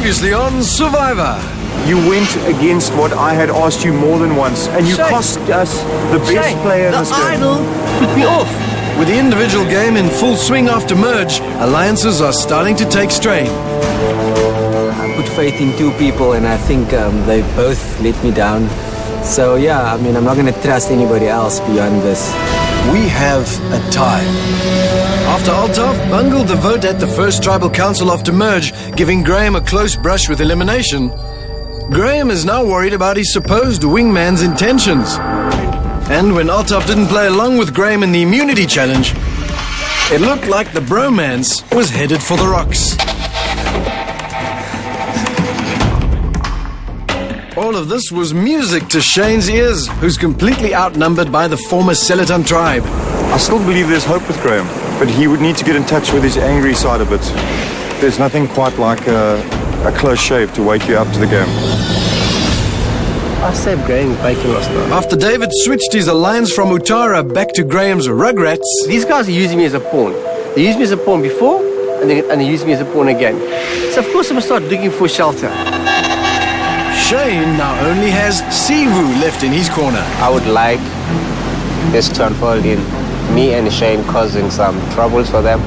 Previously on Survivor. You went against what I had asked you more than once, and you cost us the best player in this game. The idol put me off. With the individual game in full swing after merge, alliances are starting to take strain. I put faith in two people, and I think they both let me down. So yeah, I mean, I'm not going to trust anybody else beyond this. We have a tie. After Altaf bungled the vote at the first tribal council after merge, giving Graham a close brush with elimination, Graham is now worried about his supposed wingman's intentions. And when Altaf didn't play along with Graham in the immunity challenge, it looked like the bromance was headed for the rocks. All of this was music to Shane's ears, who's completely outnumbered by the former Seletan tribe. I still believe there's hope with Graham, but he would need to get in touch with his angry side a bit. There's nothing quite like a close shave to wake you up to the game. I saved Graham bacon last night. After David switched his alliance from Utara back to Graham's Rugrats, These guys are using me as a pawn. They used me as a pawn before, and they used me as a pawn again. So of course I'm going to start looking for shelter. Shane now only has Sivu left in his corner. I would like this to unfold in me and Shane causing some troubles for them.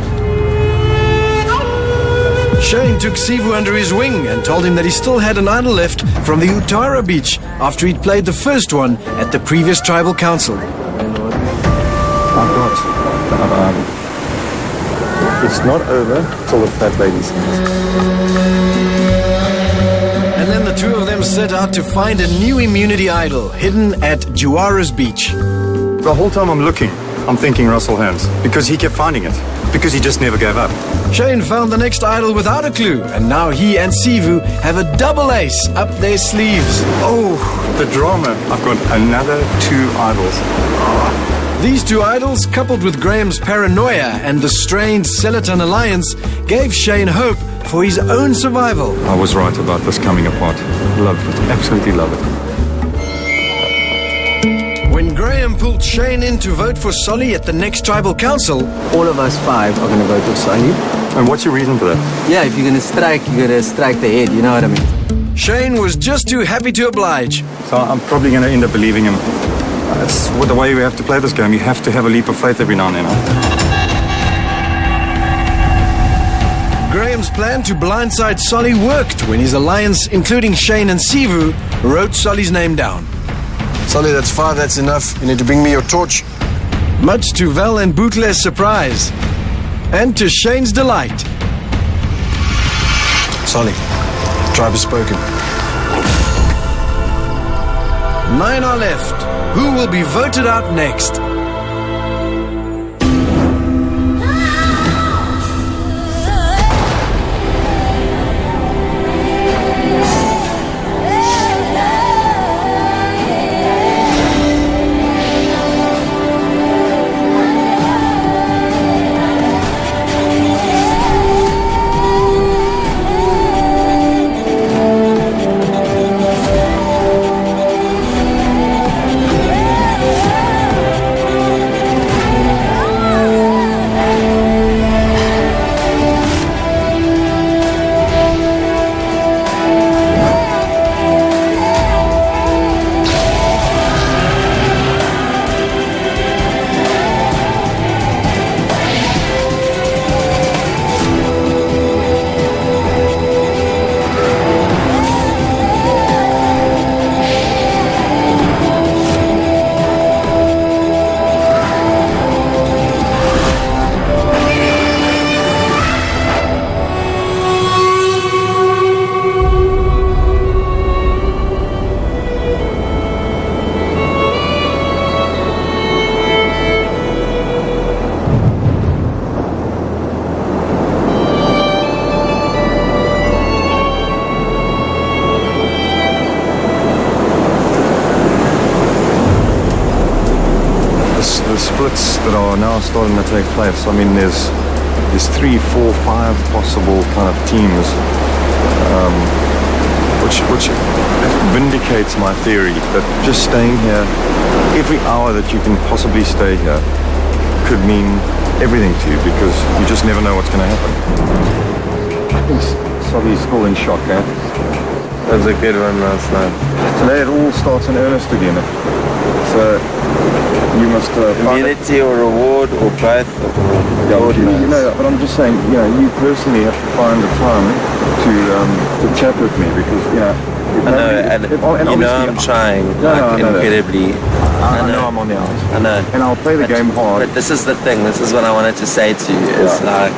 Shane took Sivu under his wing and told him that he still had an idol left from the Utara beach after he'd played the first one at the previous tribal council. I've got... it's not over till the fat lady sings. And then the two of them set out to find a new immunity idol hidden at Juara's beach. The whole time I'm looking, I'm thinking Russell Hands, because he kept finding it, because he just never gave up. Shane found the next idol without a clue, and now he and Sivu have a double ace up their sleeves. Oh, the drama. I've got another two idols. These two idols, coupled with Graham's paranoia and the strained Seletan alliance, gave Shane hope for his own survival. I was right about this coming apart. Love it. Absolutely love it. When Graham pulled Shane in to vote for Solly at the next tribal council, All of us five are going to vote for Sonny. And what's your reason for that? Yeah, if you're going to strike, you're going to strike the head, you know what I mean? Shane was just too happy to oblige. So I'm probably going to end up believing him. That's the way we have to play this game. You have to have a leap of faith every now and then. Graham's plan to blindside Solly worked when his alliance, including Shane and Sivu, wrote Solly's name down. Solly, that's 5, that's enough. You need to bring me your torch. Much to Val and Bootle's surprise, and to Shane's delight. Solly, the tribe has spoken. 9 are left. Who will be voted out next? splits that are now starting to take place. I mean, there's 3, 4, 5 possible kind of teams, which vindicates my theory that just staying here, every hour that you can possibly stay here, could mean everything to you, because you just never know what's going to happen. I think Solly's still in shock, eh? That was a good one last night. Today it all starts in earnest again. So you must Immunity or reward or both. but I'm just saying, you personally have to find the time to chat with me because, I know, I'm trying incredibly. I know I'm on the out. I know. And I'll play the game hard. But this is the thing. This is what I wanted to say to you. It's like,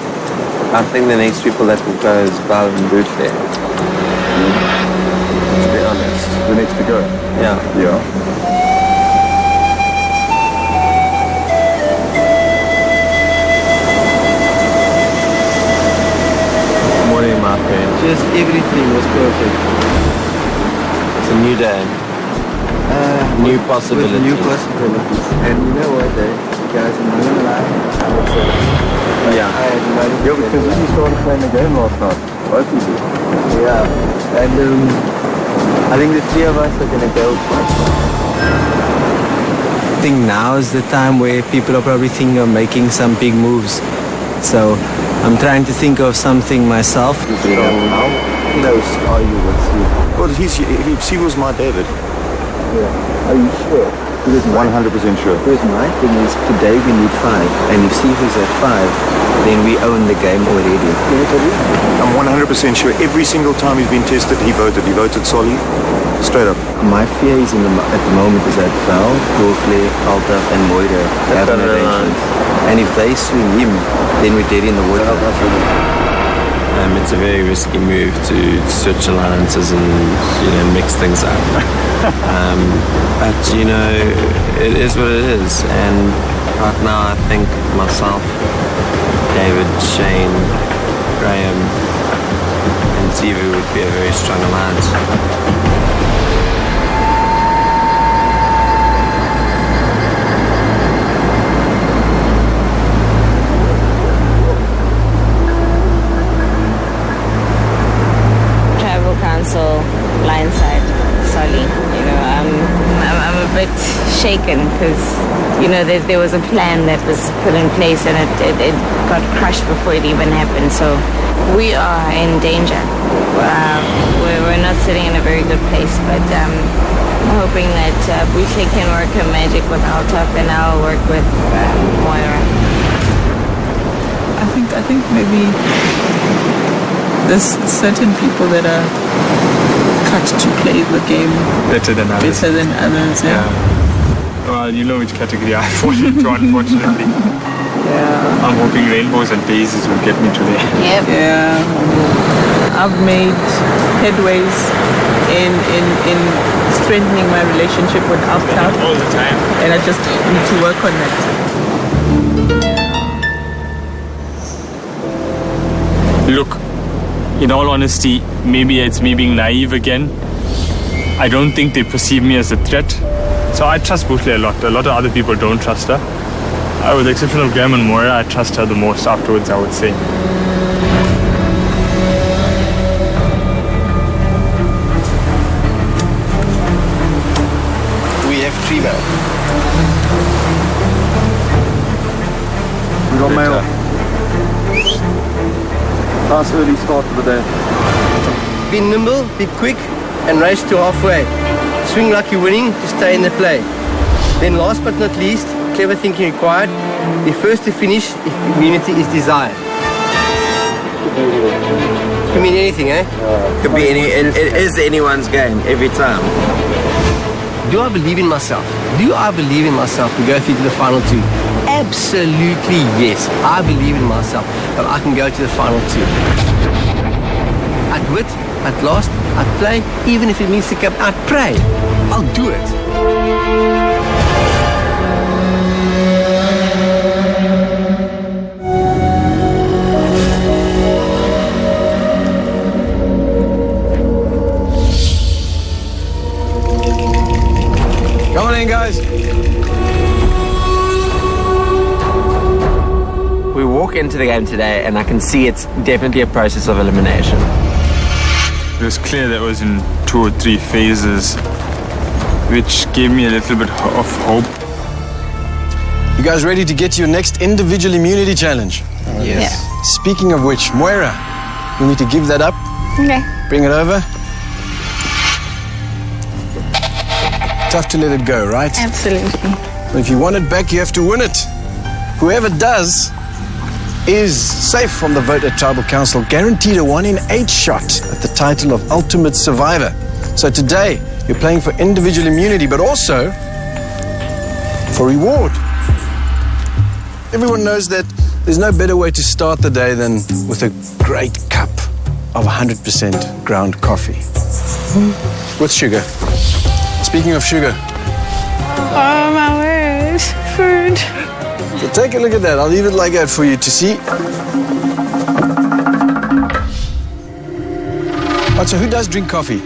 I think the next people that will go is Val and Boot there. To be honest, the next to go. Yeah. Yeah. Morning, my friend. Just everything was perfect. It's a new day. New possibilities. With new possibilities. And you know what, you guys, I'm not gonna lie. Yeah. I had money. Yeah, because you started playing the game last night. Both of you. Yeah. And I think the three of us are gonna go first. I think now is the time where people are probably thinking of making some big moves. So I'm trying to think of something myself. How close are you with Steve? Well, he was my David. Yeah. Are you sure? 100% sure. Because my thing is, today we need 5. And if Steve is at 5, then we own the game already. I'm 100% sure. Every single time he's been tested, he voted. He voted Solly. Straight up. My fear is at the moment is that Val, Dorfley, Altaf and Moira have an arrangement. And if they swing him, then we're dead in the water. It's a very risky move to switch alliances and mix things up. But it is what it is. And right now, I think myself, David, Shane, Graham, and Zivu would be a very strong alliance. Blindside, Solly. I'm a bit shaken because there was a plan that was put in place and it got crushed before it even happened. So we are in danger. We're not sitting in a very good place, but I'm hoping that Boucher can work her magic with Altaf and I'll work with Moira. I think maybe there's certain people that are cut to play the game better than others. Yeah. Well, you know which category I fall into, unfortunately. Yeah. I'm hoping rainbows and daisies will get me to there. Yep. Yeah. I've made headways in strengthening my relationship with Altaf. All the time. And I just need to work on that. Look, in all honesty, maybe it's me being naive again. I don't think they perceive me as a threat. So I trust Boucher a lot. A lot of other people don't trust her. With the exception of Graham and Moira, I trust her the most afterwards, I would say. We have 3 now. We got mail. Nice early start to the day. Be nimble, be quick, and race to halfway. Swing like you're winning to stay in the play. Then last but not least, clever thinking required. Be first to finish if immunity is desired. Could mean anything, eh? Could be it is anyone's game every time. Do I believe in myself? Do I believe in myself to go through to the final 2? Absolutely yes. I believe in myself that I can go to the final 2. I'd wit, I'd last, I'd play, even if it means to come, I'd pray. I'll do it. Come on in, guys. We walk into the game today and I can see it's definitely a process of elimination. It was clear that it was in 2 or 3 phases, which gave me a little bit of hope. You guys ready to get to your next individual immunity challenge? Yes. Speaking of which, Moira, you need to give that up Okay. Bring it over. Tough to let it go, right? Absolutely. But if you want it back, you have to win it. Whoever does is safe from the vote at Tribal Council, guaranteed a 1 in 8 shot at the title of Ultimate Survivor. So today, you're playing for individual immunity, but also for reward. Everyone knows that there's no better way to start the day than with a great cup of 100% ground coffee. With sugar. Speaking of sugar. Oh my word. Food. So take a look at that. I'll leave it like that for you to see. Right, so who does drink coffee?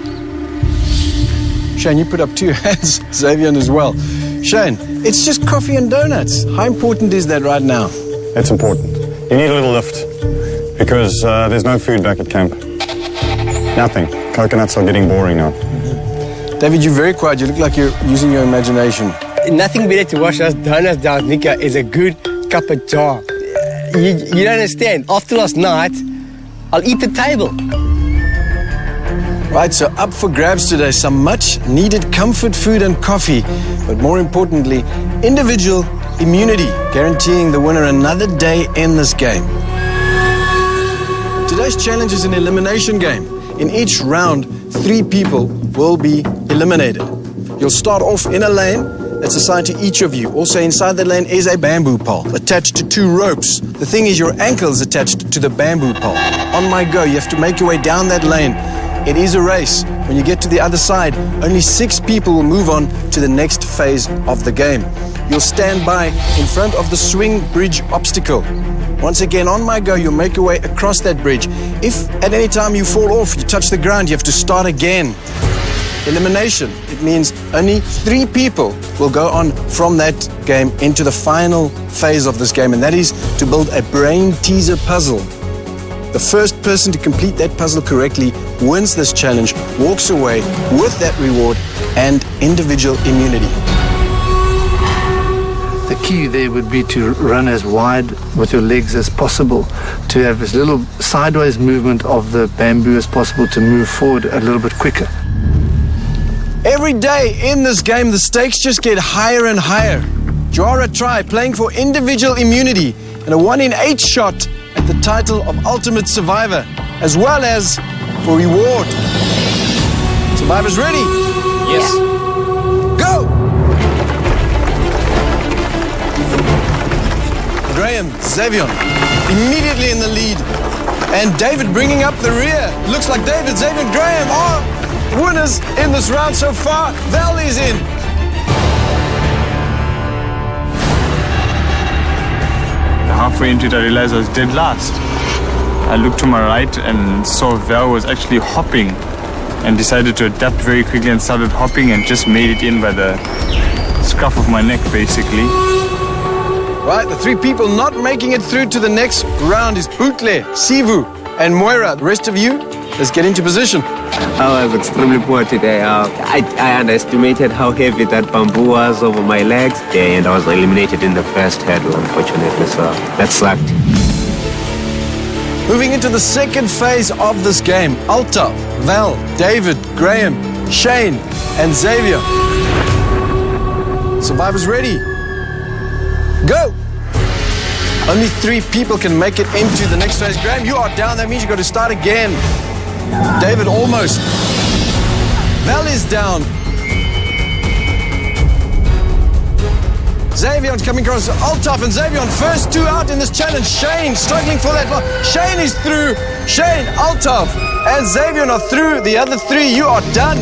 Shane, you put up 2 hands. Xavier as well. Shane, it's just coffee and donuts. How important is that right now? It's important. You need a little lift because there's no food back at camp. Nothing. Coconuts are getting boring now. David, you're very quiet. You look like you're using your imagination. Nothing better to wash those donuts down, Nika, is a good cup of jar. You don't understand. After last night, I'll eat the table. Right, so up for grabs today, some much needed comfort food and coffee, but more importantly, individual immunity, guaranteeing the winner another day in this game. Today's challenge is an elimination game. In each round, 3 people will be eliminated. You'll start off in a lane that's assigned to each of you. Also inside the lane is a bamboo pole attached to 2 ropes. The thing is, your ankle is attached to the bamboo pole. On my go, you have to make your way down that lane. It is a race. When you get to the other side, only 6 people will move on to the next phase of the game. You'll stand by in front of the swing bridge obstacle. Once again, on my go, you'll make your way across that bridge. If at any time you fall off, you touch the ground, you have to start again. Elimination. It means only 3 people will go on from that game into the final phase of this game, and that is to build a brain teaser puzzle. The first person to complete that puzzle correctly wins this challenge, walks away with that reward and individual immunity. The key there would be to run as wide with your legs as possible, to have as little sideways movement of the bamboo as possible, to move forward a little bit quicker. Every day in this game, the stakes just get higher and higher. Jara Try playing for individual immunity and a 1 in 8 shot at the title of Ultimate Survivor, as well as for reward. Survivors ready? Yes. Go! Graham, Xavier, immediately in the lead. And David bringing up the rear. Looks like David, Xavier, and Graham are winners in this round so far. Val is in. Halfway into it, I realized I was dead last. I looked to my right and saw Val was actually hopping, and decided to adapt very quickly and started hopping and just made it in by the scruff of my neck, basically. Right, the 3 people not making it through to the next round is Bootle, Sivu, and Moira. The rest of you, let's get into position. I was extremely poor today. I underestimated how heavy that bamboo was over my legs, and I was eliminated in the first hurdle, unfortunately, so that sucked. Moving into the second phase of this game, Altaf, Val, David, Graham, Shane, and Xavier. Survivors ready? Go! Only 3 people can make it into the next phase. Graham, you are down. That means you've got to start again. David, almost. Val is down. Xavion's coming across. Altaf and Xavion, first 2 out in this challenge. Shane struggling for that. Shane is through. Shane, Altaf, and Xavion are through. The other 3, you are done.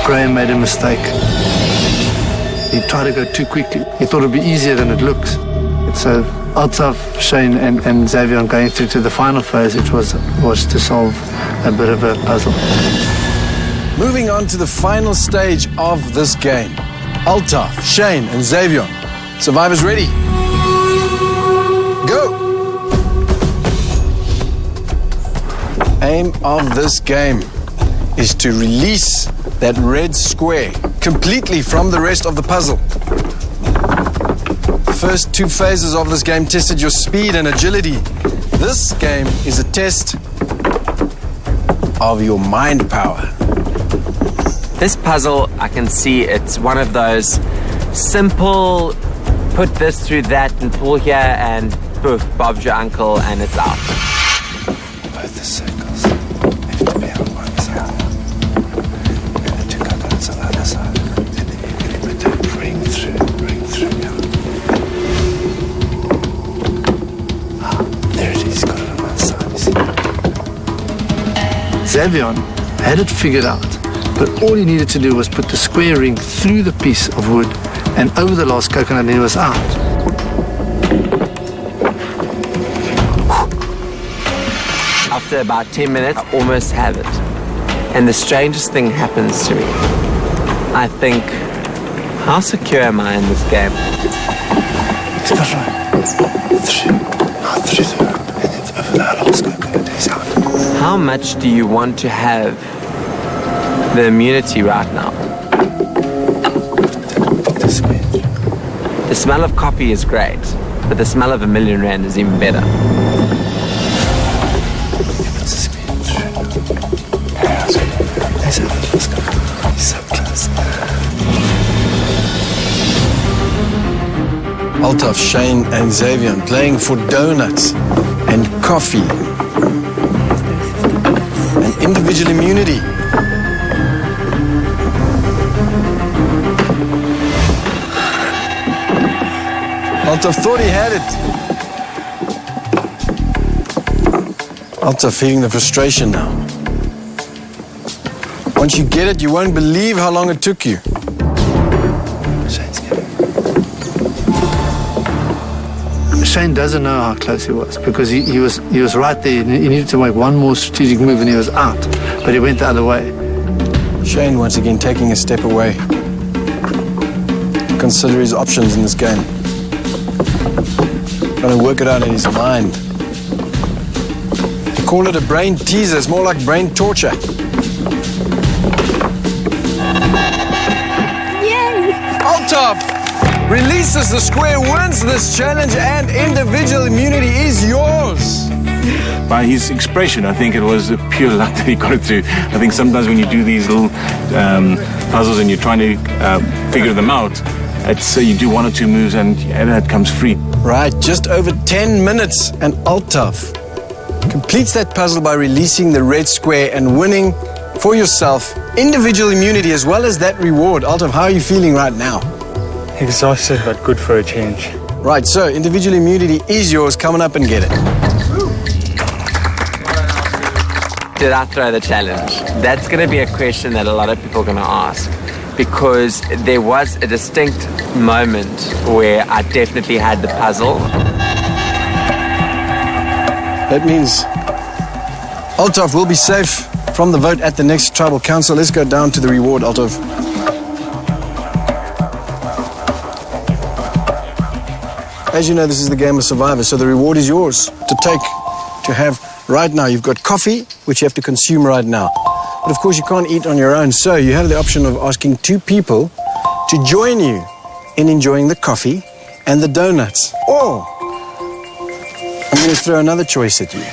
Graham made a mistake. He tried to go too quickly. He thought it'd be easier than it looks. So Altaf, Shane, and Xavier going through to the final phase, which was to solve a bit of a puzzle. Moving on to the final stage of this game. Altaf, Shane, and Xavier. Survivors ready? Go! Aim of this game is to release that red square completely from the rest of the puzzle. first two phases of this game tested your speed and agility. This game is a test of your mind power. This puzzle, I can see it's one of those simple, put this through that and pull here and poof, Bob's your uncle and it's out. Both the circles have to be on one side. And the two coconuts on the other side. And then you're going to put that ring through. There it is, got it on one side, you see. Xavier had it figured out, but all he needed to do was put the square ring through the piece of wood and over the last coconut, and it was out. After about 10 minutes, I almost have it. And the strangest thing happens to me. I think, how secure am I in this game? It's got right. Through the hoop, and then over that last coconut, he's out. How much do you want to have the immunity right now? The smell of coffee is great, but the smell of R1,000,000 is even better. Altaf, Shane and Xavier playing for donuts and coffee and individual immunity. Altaf thought he had it. Altaf feeling the frustration now. Once you get it, you won't believe how long it took you. Shane doesn't know how close he was because he was right there. He needed to make one more strategic move and he was out, but he went the other way. Shane once again taking a step away. Consider his options in this game. Trying to work it out in his mind. You call it a brain teaser, it's more like brain torture. Yay! Altaf releases the square, wins this challenge, and individual immunity is yours. By his expression, I think it was pure luck that he got it through. I think sometimes when you do these little puzzles and you're trying to figure them out, it's you do one or two moves and it comes free. Right, just over 10 minutes, and Altaf completes that puzzle by releasing the red square and winning for yourself individual immunity as well as that reward. Altaf, how are you feeling right now? Exhausted, but good for a change. Right, so individual immunity is yours. Coming up and get it. Did I throw the challenge? That's going to be a question that a lot of people are going to ask, because there was a distinct moment where I definitely had the puzzle. That means Altaf will be safe from the vote at the next tribal council. Let's go down to the reward, Altaf. As you know, this is the game of survivor, so the reward is yours to take, to have right now. You've got coffee, which you have to consume right now. But of course, you can't eat on your own, so you have the option of asking two people to join you in enjoying the coffee and the donuts. Or I'm going to throw another choice at you.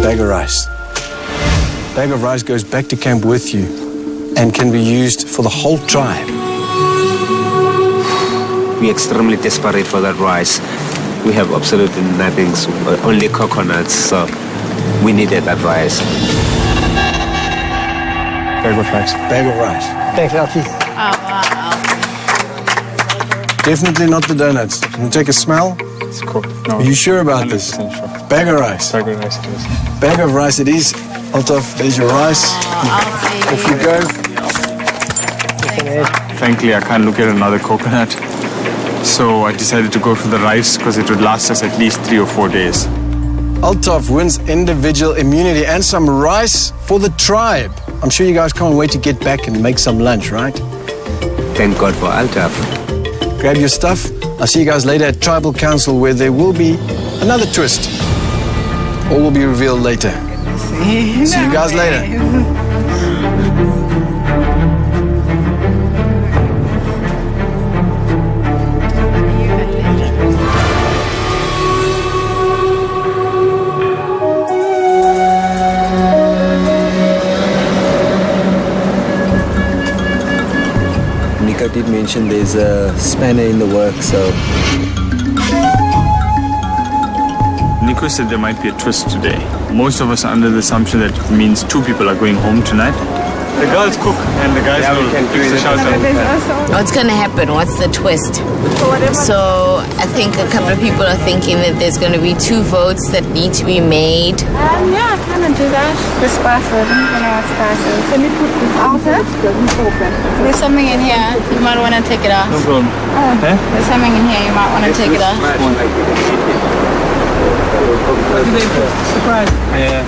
Bag of rice. Bag of rice goes back to camp with you and can be used for the whole tribe. We're extremely desperate for that rice. We have absolutely nothing, only coconuts, so we needed that rice. Bag of rice. Bag of rice. Thanks, Alfie. Oh, wow. Definitely not the donuts. Can you take a smell? It's cool. No, Are you sure about this? Sure. Bag of rice. Bag of rice it is. Bag of rice it is. Altaf, there's your rice. Off you go. Thankfully, I can't look at another coconut. So I decided to go for the rice because it would last us at least 3 or 4 days. Altaf wins individual immunity and some rice for the tribe. I'm sure you guys can't wait to get back and make some lunch, right? Thank God for Altaf. Grab your stuff. I'll see you guys later at Tribal Council, where there will be another twist. All will be revealed later. See you guys later. mentioned there's a spanner in the works, so... Nico said there might be a twist today. Most of us are under the assumption that it means 2 people are going home tonight. The girls cook and the guys will fix the shelter. What's going to happen? What's the twist? So I think a couple of people are thinking that there's going to be 2 votes that need to be made. Yeah, I kind of do that. The spices, you know what spices. Let me put this out. There's something in here. You might want to take it out. No problem. There's something in here. You might want to take it out. Surprise. Yeah.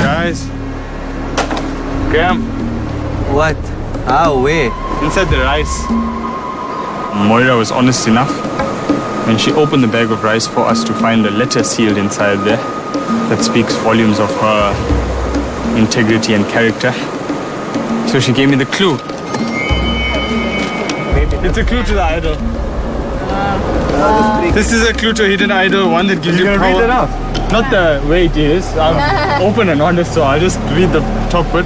Guys. Graham. What? How? Where? Inside the rice. Moira was honest enough when she opened the bag of rice for us to find a letter sealed inside there that speaks volumes of her integrity and character. So she gave me the clue. It's a clue to the idol. This is a clue to a hidden idol, one that gives you power. Read it out? Not the way it is. I'm open and honest, so I'll just read the top bit.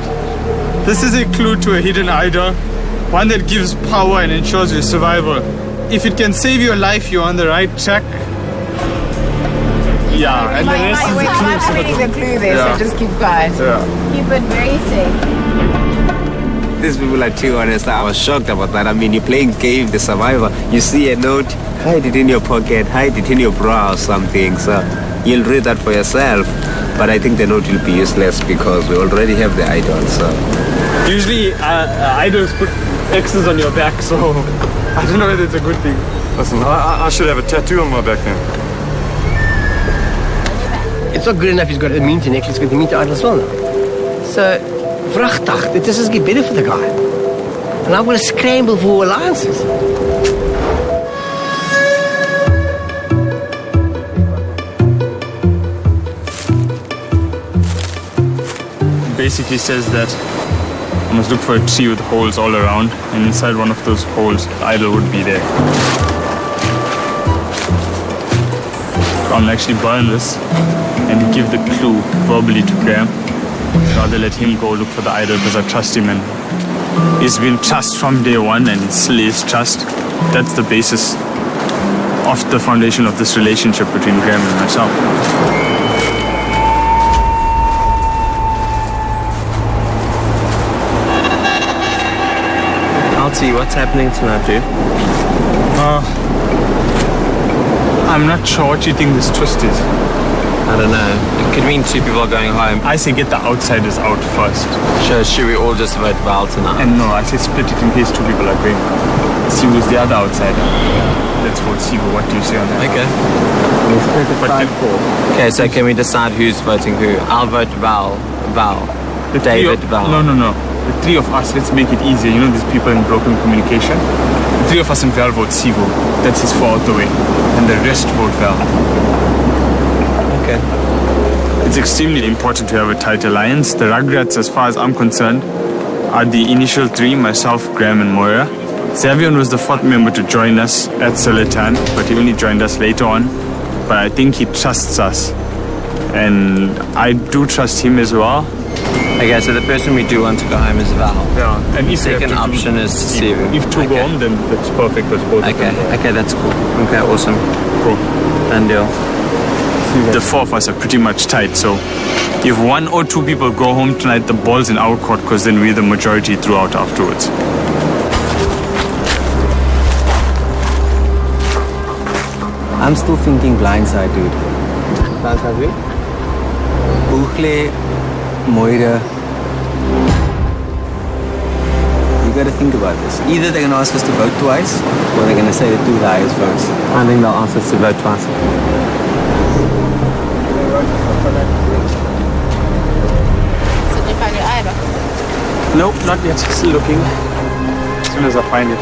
This is a clue to a hidden idol, one that gives power and ensures your survival. If it can save your life, you're on the right track. Yeah, and the rest is a clue. I'm reading the clue there, Yeah. so just keep quiet. Yeah. Keep it very safe. These people are too honest. I was shocked about that. I mean, you're playing game, the survivor. You see a note, hide it in your pocket, hide it in your bra or something. So you'll read that for yourself. But I think the note will be useless because we already have the idol. So Usually, idols put X's on your back, so I don't know whether it's a good thing. Listen, I should have a tattoo on my back then. It's not good enough he's got a mean to necklace, he's got the mean to idol as well now. So, vrachtig, dit is get better for the guy. And I'm going to scramble for alliances. Basically says that I must look for a tree with holes all around, and inside one of those holes, the idol would be there. So I'm actually burn this and give the clue verbally to Graham. Rather let him go look for the idol because I trust him, and it's been trust from day one, and it still is trust. That's the basis of the foundation of this relationship between Graham and myself. Alti, what's happening tonight, dude? I'm not sure what you think this twist is. I don't know. It could mean 2 people are going home. I say get the outsiders out first. Should we all just vote Val tonight? And no, I say split it in case 2 people are going. See who's the other outsider. Let's vote Sigo. What do you say on that? Okay. Okay, so can we decide who's voting who? I'll vote Val. David, Val. No. The 3 of us, let's make it easier. You know these people in broken communication? The 3 of us and Val vote Sigo. That's his 4 out the way. And the rest vote Val. Okay. It's extremely important to have a tight alliance. The Rugrats, as far as I'm concerned, are the initial 3, myself, Graham and Moira. Xavier was the 4th member to join us at Solitan, but he only joined us later on. But I think he trusts us. And I do trust him as well. Okay, so the person we do want to go home is Val. Yeah. And the second option is Sivu. If 2 go home, then that's perfect. That's both. Okay, that's cool. Okay, awesome. Cool. Done deal. The 4 of us are pretty much tight, so if 1 or 2 people go home tonight, the ball's in our court because then we're the majority throughout afterwards. I'm still thinking blindside, dude. Blindside who? Buchle, Moira. You gotta think about this. Either they're gonna ask us to vote twice, or they're gonna say the 2 highest votes. I think they'll ask us to vote twice. So did you find your idol? Nope, not yet. Still looking. As soon as I find it,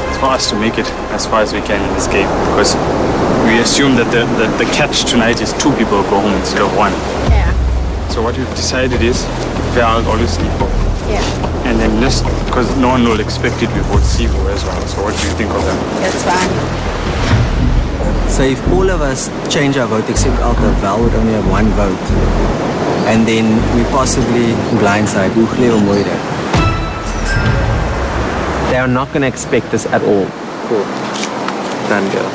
it's for us to make it as far as we can in this game, because we assume that the catch tonight is 2 people go home instead of 1. Yeah. So what we've decided is Val always sleep home. Yeah. And then just because no one will expect it, we vote Sivo as well. So what do you think of that? That's fine. So if all of us change our vote except Alta, Val would only have 1 vote. And then we possibly blindside Buchle or Moira. They are not going to expect this at all. Cool. Done deal.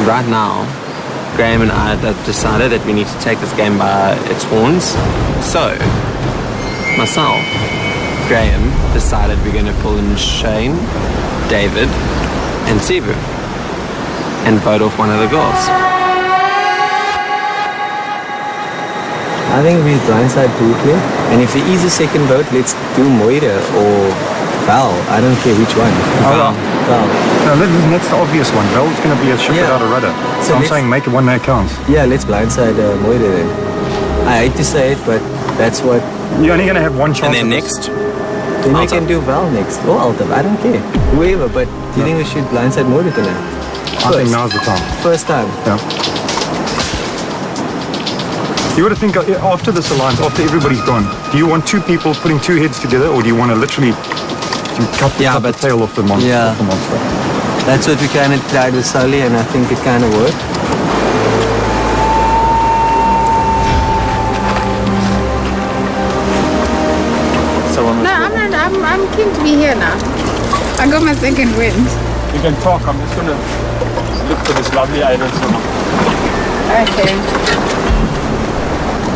Right now, Graham and I have decided that we need to take this game by its horns. So, myself, Graham, decided we're going to pull in Shane, David, and Sivu and vote off one of the girls. I think we blindside Brooklyn. And if there is a second vote, let's do Moira or Val. I don't care which one. Val. No, that's the obvious one. Val's going to be a ship without a rudder. So I'm saying make it one that counts. Yeah, let's blindside Moira then. I hate to say it, but that's what... You're only going to have one chance. And then next? Then we can do Val next. Or Altav. I don't care. Whoever, but do you think we should blindside Moira tonight? I think now's the time. First time. Yeah. You got to think, after this alliance, after everybody's gone, do you want two people putting two heads together, or do you want to literally cut the tail off the monster? Yeah. That's what we kind of tried with Sully, and I think it kind of worked. No, I'm keen to be here now. I got my second wind. You can talk. I'm just gonna look for this lovely island for now. Okay.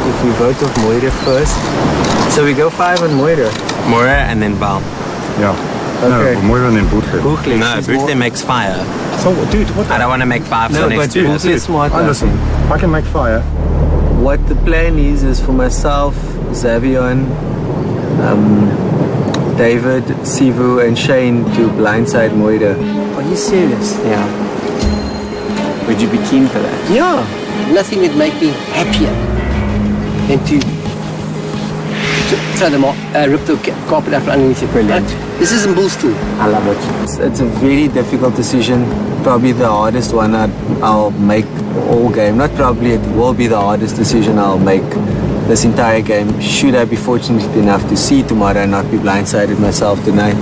If we vote off Moira first. So we go 5 on Moira. Moira and then Val. Yeah. Okay. No, Moira and then Bootle. No, Bootle makes fire. So, dude, what? I don't want to make 5 No, so next but Bootle is smart. Listen, I can make fire. What the plan is for myself, Xavion, David, Sivu, and Shane to blindside Moira. Are you serious? Yeah. Would you be keen for that? Yeah. Nothing would make me happier than to throw them off, rip the carpet up underneath it. Brilliant. This isn't bull stool. I love it. It's a very difficult decision. Probably the hardest one I'll make all game. Not probably, it will be the hardest decision I'll make this entire game. Should I be fortunate enough to see tomorrow and not be blindsided myself tonight?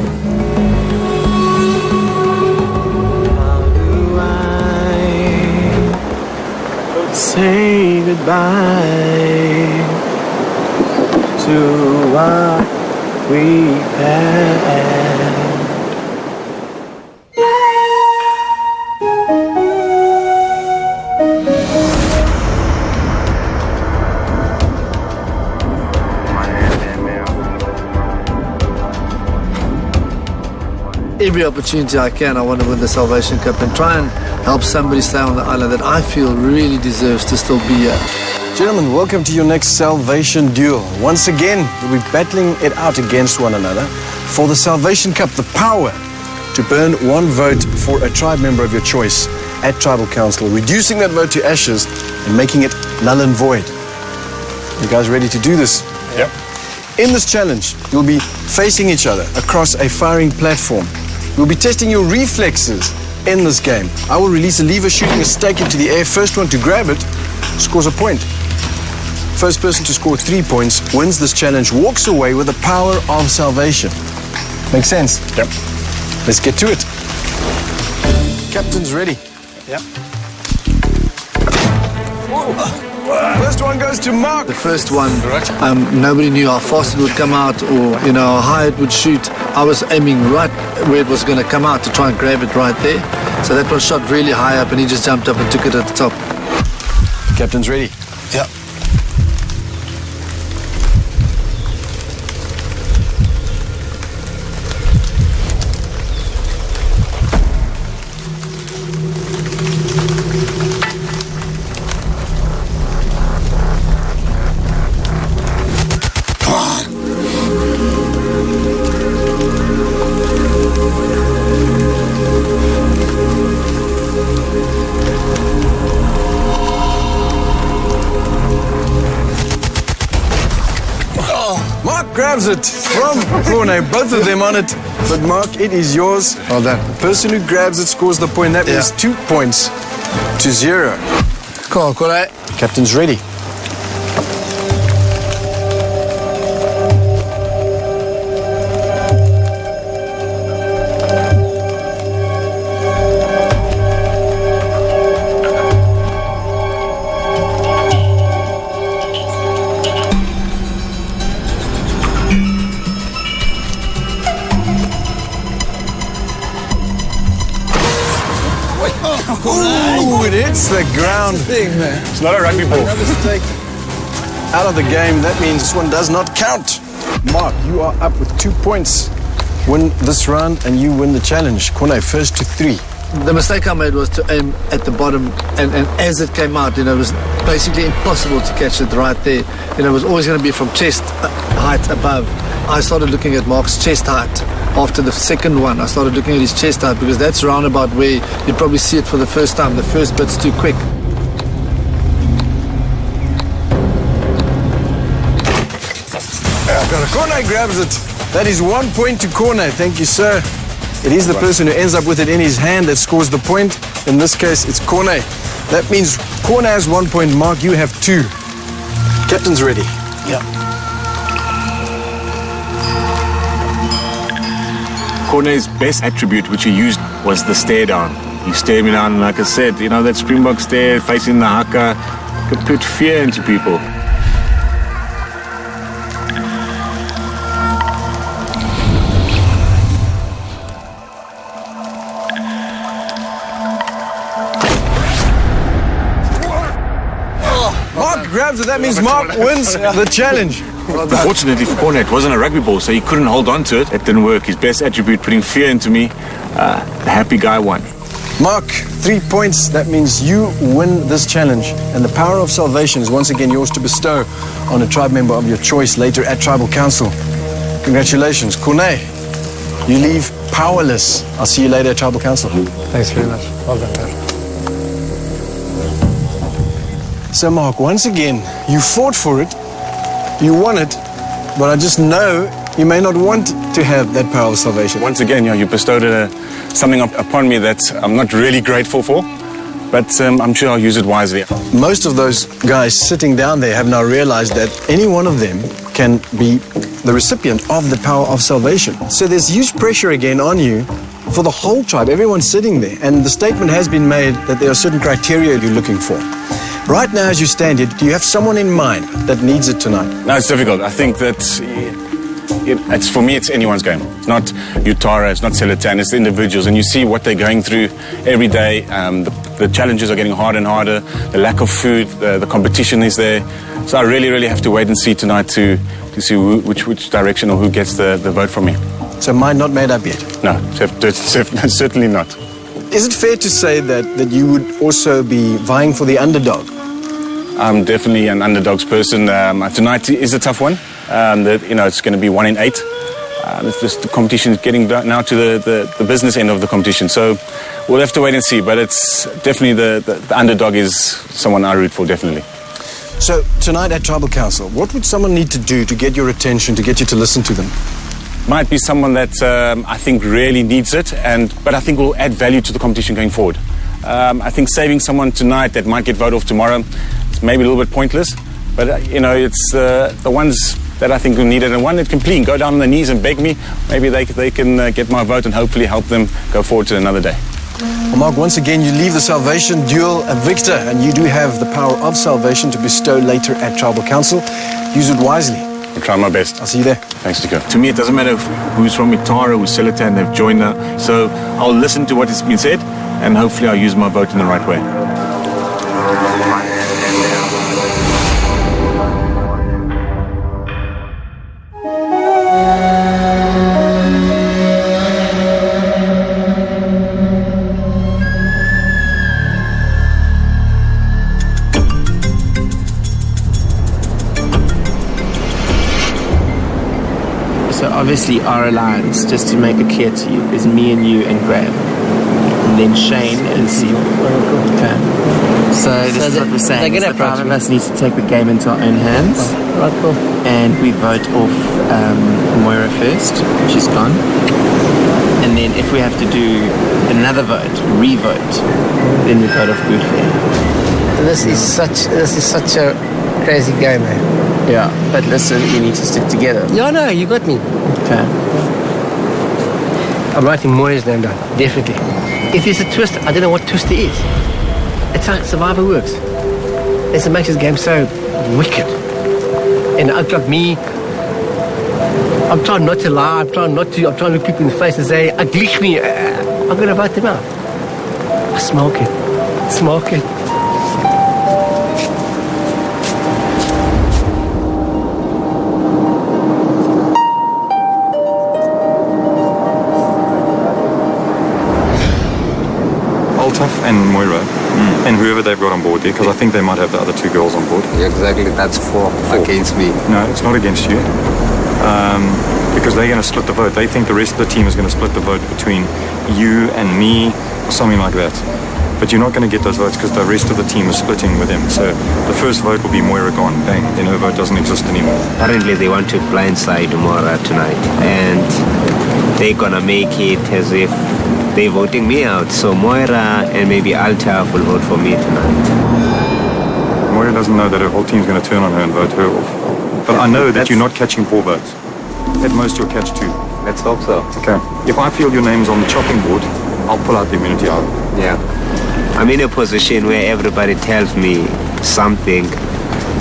Say goodbye to what we had. Every opportunity I can, I want to win the Salvation Cup and try and help somebody stay on the island that I feel really deserves to still be here. Gentlemen, welcome to your next Salvation Duel. Once again, we'll be battling it out against one another for the Salvation Cup, the power to burn one vote for a tribe member of your choice at Tribal Council, reducing that vote to ashes and making it null and void. You guys ready to do this? Yep. In this challenge, you'll be facing each other across a firing platform. We'll be testing your reflexes in this game. I will release a lever shooting a stake into the air. First one to grab it scores a point. First person to score 3 points wins this challenge, walks away with the power of salvation. Make sense? Yep. Let's get to it. Captain's ready. Yep. First one goes to Mark. The first one, nobody knew how fast it would come out or, how high it would shoot. I was aiming right where it was going to come out to try and grab it right there. So that one shot really high up and he just jumped up and took it at the top. Captain's ready. Yeah. Grabs it from Corne, both of them on it. But Mark, it is yours. Well done. The person who grabs it scores the point. That means 2 points to 0. Come on, Corne. Captain's ready. Ooh, it hits the ground. It's not a rugby ball. Another mistake. Out of the game. That means this one does not count. Mark, you are up with 2 points. Win this round and you win the challenge. Corne, first to 3. The mistake I made was to aim at the bottom, and as it came out, it was basically impossible to catch it right there. It was always going to be from chest height above. I started looking at Mark's chest height after the second one. I started looking at his chest height because that's round about where you probably see it for the first time. The first bit's too quick. Corne grabs it. That is 1 point to Corne. Thank you, sir. It is the person who ends up with it in his hand that scores the point. In this case, it's Corne. That means Corne has 1 point. Mark, you have 2. Captain's ready. Yeah. Corne's best attribute, which he used, was the stare down. He stared me down, and like I said, that Springbok stare facing the haka could put fear into people. Grabs it. That means Mark wins the challenge. Unfortunately for Corne, it wasn't a rugby ball, so he couldn't hold on to it. It didn't work. His best attribute, putting fear into me, the happy guy won. Mark, 3 points. That means you win this challenge. And the power of salvation is once again yours to bestow on a tribe member of your choice later at Tribal Council. Congratulations. Corne, you leave powerless. I'll see you later at Tribal Council. Thanks very much. Well done, Pat. So, Mark, once again, you fought for it, you won it, but I just know you may not want to have that power of salvation. Once again, you bestowed something upon me that I'm not really grateful for, but I'm sure I'll use it wisely. Most of those guys sitting down there have now realized that any one of them can be the recipient of the power of salvation. So there's huge pressure again on you for the whole tribe, everyone's sitting there, and the statement has been made that there are certain criteria you're looking for. Right now, as you stand here, do you have someone in mind that needs it tonight? No, it's difficult. I think that for me, it's anyone's game. It's not Utara, it's not Selatan, it's the individuals. And you see what they're going through every day. The challenges are getting harder and harder. The lack of food, the competition is there. So I really, really have to wait and see tonight to see which direction or who gets the vote from me. So mind not made up yet? No, certainly not. Is it fair to say that you would also be vying for the underdog? I'm definitely an underdogs person. Tonight is a tough one. It's going to be 1 in 8. It's just the competition is getting now to the business end of the competition. So we'll have to wait and see. But it's definitely the underdog is someone I root for, definitely. So tonight at Tribal Council, what would someone need to do to get your attention, to get you to listen to them? Might be someone that I think really needs it, but I think will add value to the competition going forward. I think saving someone tonight that might get voted off tomorrow is maybe a little bit pointless, but it's the ones that I think will need it, and one that can plead, go down on their knees and beg me. Maybe they can get my vote and hopefully help them go forward to another day. Well, Mark, once again, you leave the salvation duel a victor, and you do have the power of salvation to bestow later at Tribal Council. Use it wisely. I'll try my best. I'll see you there. Thanks, Nico. To me, it doesn't matter who's from Itara, who's Selatan, they've joined now. So I'll listen to what has been said, and hopefully I'll use my vote in the right way. Obviously, our alliance, just to make it clear to you, is me and you and Graham, and then Shane and Seal. Okay. So this is what we're saying. The five of us need to take the game into our own hands. Right, cool. And we vote off Moira first. She's gone. And then if we have to do another vote, re-vote, then we vote off Bootleg. This is such a crazy game, man. Yeah, but listen, you need to stick together. Yeah, no, you got me. Okay. I'm writing Moira's name down, definitely. If there's a twist, I don't know what twist it is. It's how Survivor works. It's what makes this game so wicked. And like me, I'm trying not to lie, I'm trying to look people in the face and say, glitch me. I'm going to vote them out. I smoke it. Smoking. Altaf and Moira, and whoever they've got on board there, because I think they might have the other 2 girls on board. Exactly, that's four against me. No, it's not against you. Because they're going to split the vote. They think the rest of the team is going to split the vote between you and me, or something like that. But you're not going to get those votes because the rest of the team is splitting with them. So the first vote will be Moira gone. Bang. Then her vote doesn't exist anymore. Apparently they want to blindside Moira tonight. And they're going to make it as if they're voting me out. So Moira and maybe Altaf will vote for me tonight. Moira doesn't know that her whole team's going to turn on her and vote her off. But I know that you're not catching 4 votes. At most you'll catch 2. Let's hope so. Okay. If I feel your name's on the chopping board, I'll pull out the immunity out. Yeah. I'm in a position where everybody tells me something,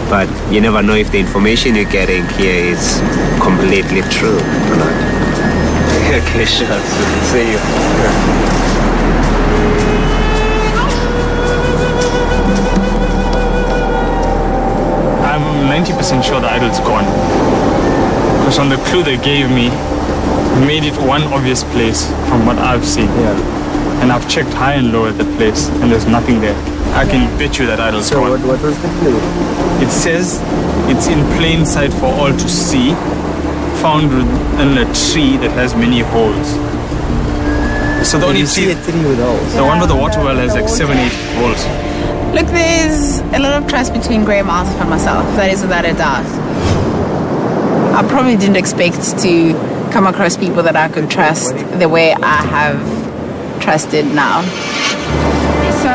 but you never know if the information you're getting here is completely true or not. Okay, sure. See you. I'm 90% sure the idol's gone. Because on the clue they gave me, made it one obvious place from what I've seen. Yeah. And I've checked high and low at the place, and there's nothing there. I can bet you that idol's gone. So what was the clue? It says it's in plain sight for all to see, found within a tree that has many holes. So the only see a tree with holes. The one with the water well has like 7-8 holes. Look, there's a lot of trust between Graham, Altaf, and myself. That is without a doubt. I probably didn't expect to come across people that I could trust the way I have trusted now. So,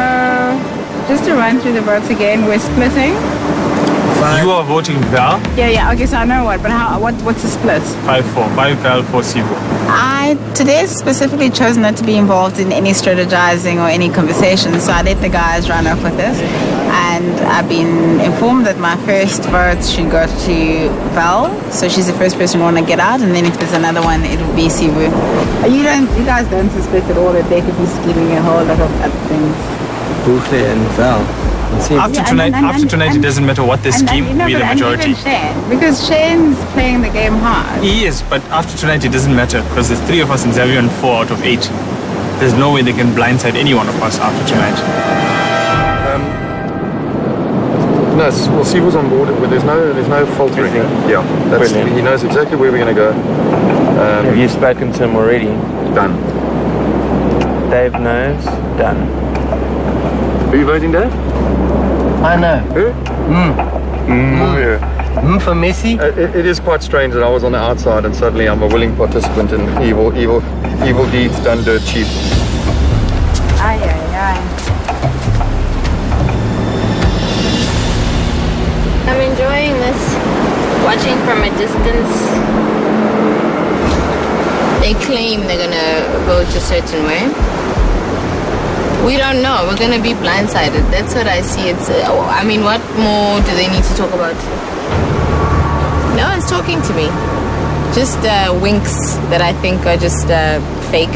just to run through the votes again, we're splitting. You are voting Val? Yeah, okay, so I know what, but what's the split? 5-4. 5 Val, 4 Sivo. I today specifically chose not to be involved in any strategizing or any conversations, so I let the guys run off with it. And I've been informed that my first vote should go to Val, so she's the first person who want to get out, and then if there's another one, it will be Sivu. You guys don't suspect at all that they could be scheming a whole lot of other things. Buffet and Val. After tonight, it doesn't matter what they scheme, we're the majority. And Shane, because Shane's playing the game hard. He is, but after tonight, it doesn't matter because there's 3 of us in Xavier and 4 out of 8. There's no way they can blindside any one of us after tonight. No, we'll see who's on board. There's no faltering. Yeah, he knows exactly where we're going to go. Have you spoken to him already? Done. Dave knows? Done. Are you voting, Dave? I know. Who? For Messi? It is quite strange that I was on the outside and suddenly I'm a willing participant in evil deeds done dirt cheap. Aye, aye, aye. I'm enjoying this, watching from a distance. They claim they're gonna vote a certain way. We don't know. We're gonna be blindsided. That's what I see. What more do they need to talk about? No one's talking to me. Just winks that I think are just fake.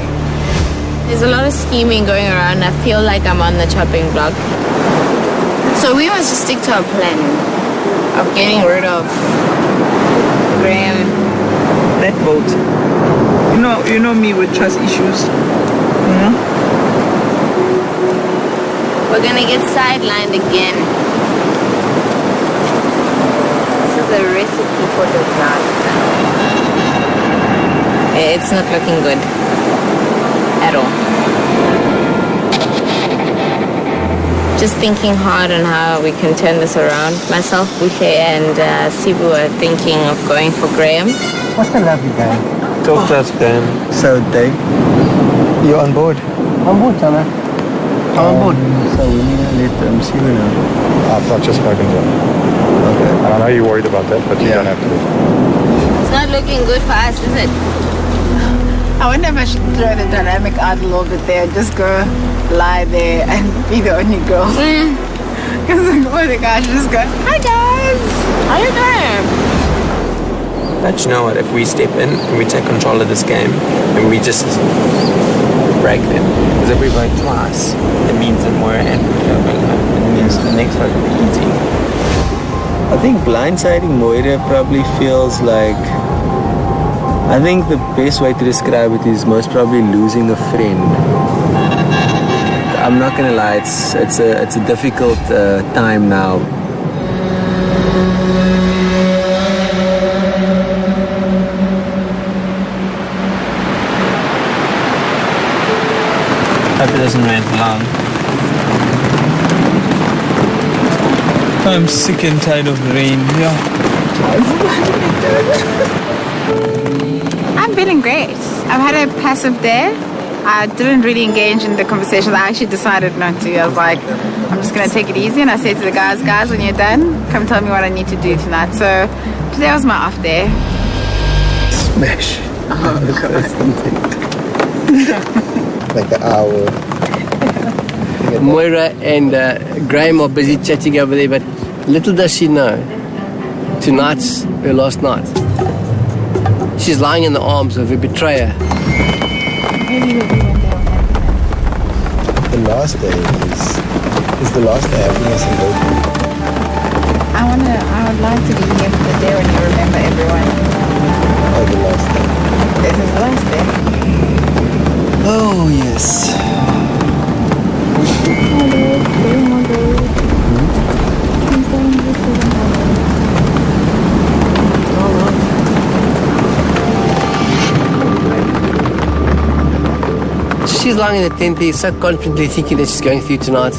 There's a lot of scheming going around. I feel like I'm on the chopping block. So we must just stick to our plan of getting rid of Graham. That vote. You know me with trust issues. We're gonna get sidelined again. This is a recipe for disaster. It's not looking good at all. Just thinking hard on how we can turn this around. Myself, Buche, and Sibu are thinking of going for Graham. What's the lovely guy? Talk to us, Graham. So, Dave, you're on board? On board, Tana. On board. So we need to let Sibu know. I've not just spoken to him. Okay. And I know you're worried about that, but you don't have to. It's not looking good for us, is it? I wonder if I should throw the dynamic out a little bit there and just go lie there and be the only girl. Because all the guys just go, hi guys, how you doing? But you know what, if we step in and we take control of this game and we just break them. Because if we vote twice, it means that Moira and Ricky are going home. It means the next vote will be easy. I think blindsiding Moira probably feels like... I think the best way to describe it is most probably losing a friend. I'm not gonna lie, it's a difficult time now. Hope it doesn't rain for long. I'm sick and tired of the rain, yeah. I'm feeling great. I've had a passive day. I didn't really engage in the conversations. I actually decided not to. I was like, I'm just going to take it easy. And I said to the guys, when you're done, come tell me what I need to do tonight. So today was my off day. Smash. Like the hour. Moira and Graham are busy chatting over there, but little does she know, tonight's her last night. She's lying in the arms of her betrayer. The last day is the last day of us in I would like to be here for the day when you remember everyone. Oh, the last day. This is the last day. Oh, yes. She's lying in the tent there, so confidently thinking that she's going through tonight.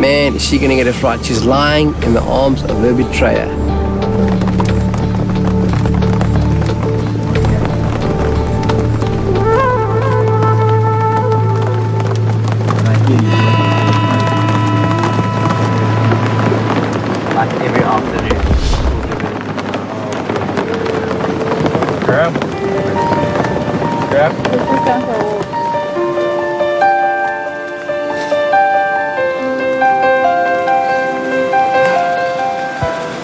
Man, is she going to get it right? She's lying in the arms of her betrayer. Like every afternoon. Grab.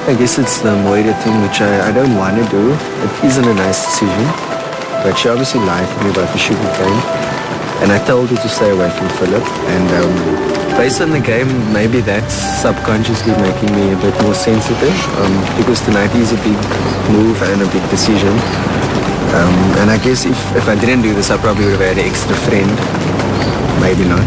I guess it's the Moira thing, which I don't want to do. It isn't a nice decision. But she obviously lied to me about the sugar cane. And I told her to stay away from Philip. And based on the game, maybe that's subconsciously making me a bit more sensitive. Because tonight is a big move and a big decision. And I guess if I didn't do this, I probably would have had an extra friend. Maybe not.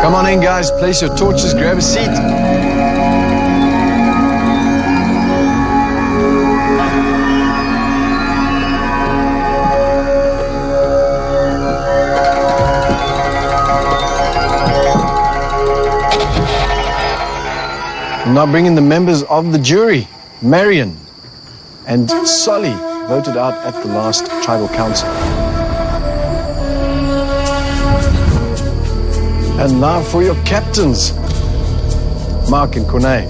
Come on in, guys. Place your torches. Grab a seat. I'm now bringing the members of the jury. Marion and Solly voted out at the last tribal council. And now for your captains, Mark and Corne.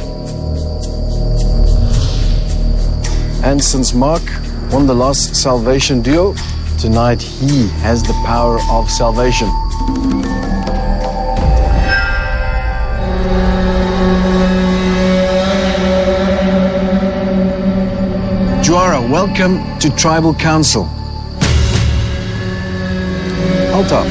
And since Mark won the last salvation duel, tonight he has the power of salvation. Juara, welcome to Tribal Council. Altaf,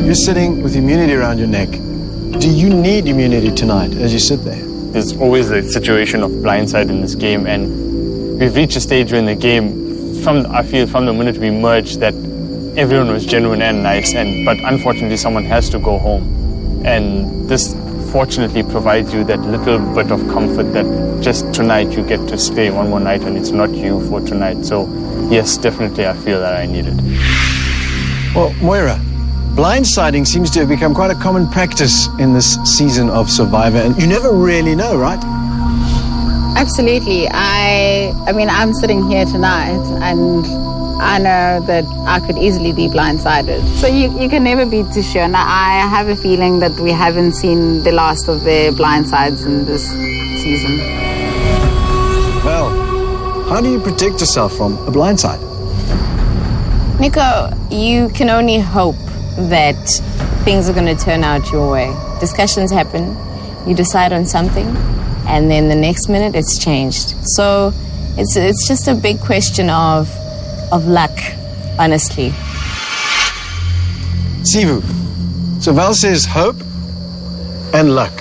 you're sitting with immunity around your neck. Do you need immunity tonight as you sit there? There's always a situation of blindside in this game, and we've reached a stage where in the game, I feel from the minute we merged, that everyone was genuine and nice, but unfortunately someone has to go home. And this fortunately provides you that little bit of comfort that just tonight you get to stay one more night and it's not you for tonight. So yes, definitely I feel that I need it. Well, Moira, blindsiding seems to have become quite a common practice in this season of Survivor, and you never really know, right? Absolutely. I mean, I'm sitting here tonight and I know that I could easily be blindsided. So you can never be too sure. Now, I have a feeling that we haven't seen the last of the blindsides in this season. Val, how do you protect yourself from a blindside? Nico, you can only hope that things are going to turn out your way. Discussions happen, you decide on something, and then the next minute it's changed. So it's just a big question of luck, honestly. Sivu, so Val says hope and luck.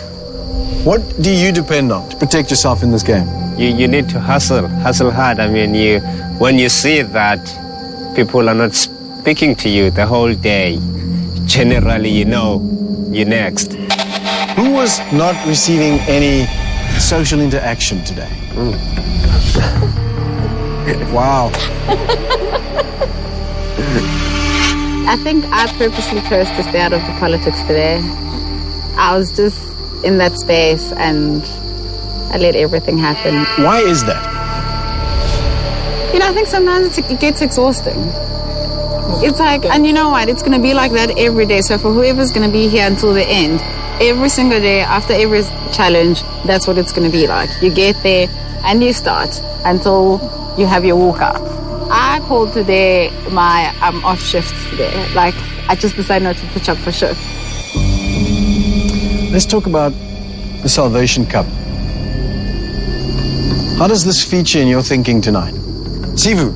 What do you depend on to protect yourself in this game? You need to hustle hard. I mean, when you see that people are not speaking to you the whole day, generally you know you're next. Who was not receiving any social interaction today? Wow. I think I purposely chose to stay out of the politics today. I was just in that space and I let everything happen. Why is that? You know, I think sometimes it gets exhausting. It's like, and you know what, it's going to be like that every day. So for whoever's going to be here until the end, every single day, after every challenge, that's what it's going to be like. You get there and you start until you have your walkout. I called today my off shift today. Like, I just decided not to pitch up for shift. Let's talk about the Salvation Cup. How does this feature in your thinking tonight? Sivu?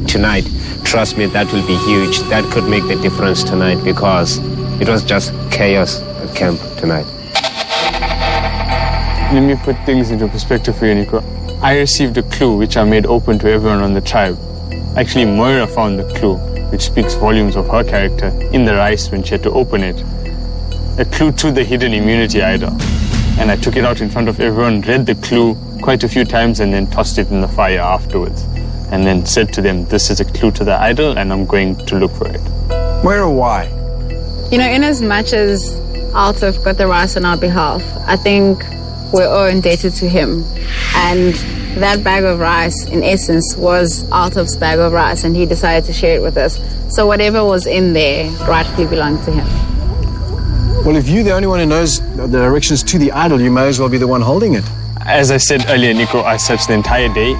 Tonight, trust me, that will be huge. That could make the difference tonight because it was just chaos at camp tonight. Let me put things into perspective for you, Nico. I received a clue which I made open to everyone on the tribe. Actually, Moira found the clue, which speaks volumes of her character, in the rice when she had to open it. A clue to the hidden immunity idol. And I took it out in front of everyone, read the clue quite a few times, and then tossed it in the fire afterwards. And then said to them, this is a clue to the idol, and I'm going to look for it. Moira, why? You know, in as much as Altaf got the rice on our behalf, I think we're all indebted to him. And that bag of rice, in essence, was Altaf's bag of rice, and he decided to share it with us. So whatever was in there rightfully belonged to him. Well, if you're the only one who knows the directions to the idol, you may as well be the one holding it. As I said earlier, Nico, I searched the entire day,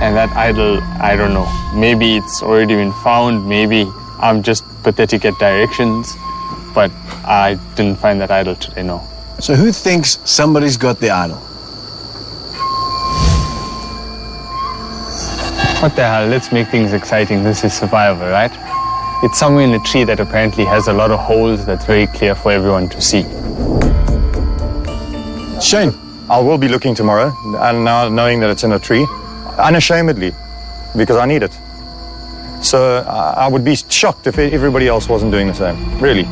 and that idol, I don't know. Maybe it's already been found, maybe I'm just pathetic at directions, but I didn't find that idol today, no. So who thinks somebody's got the idol? What the hell, let's make things exciting. This is survival, right? It's somewhere in a tree that apparently has a lot of holes that's very clear for everyone to see. Shane? I will be looking tomorrow, and now knowing that it's in a tree, unashamedly, because I need it. So I would be shocked if everybody else wasn't doing the same, really.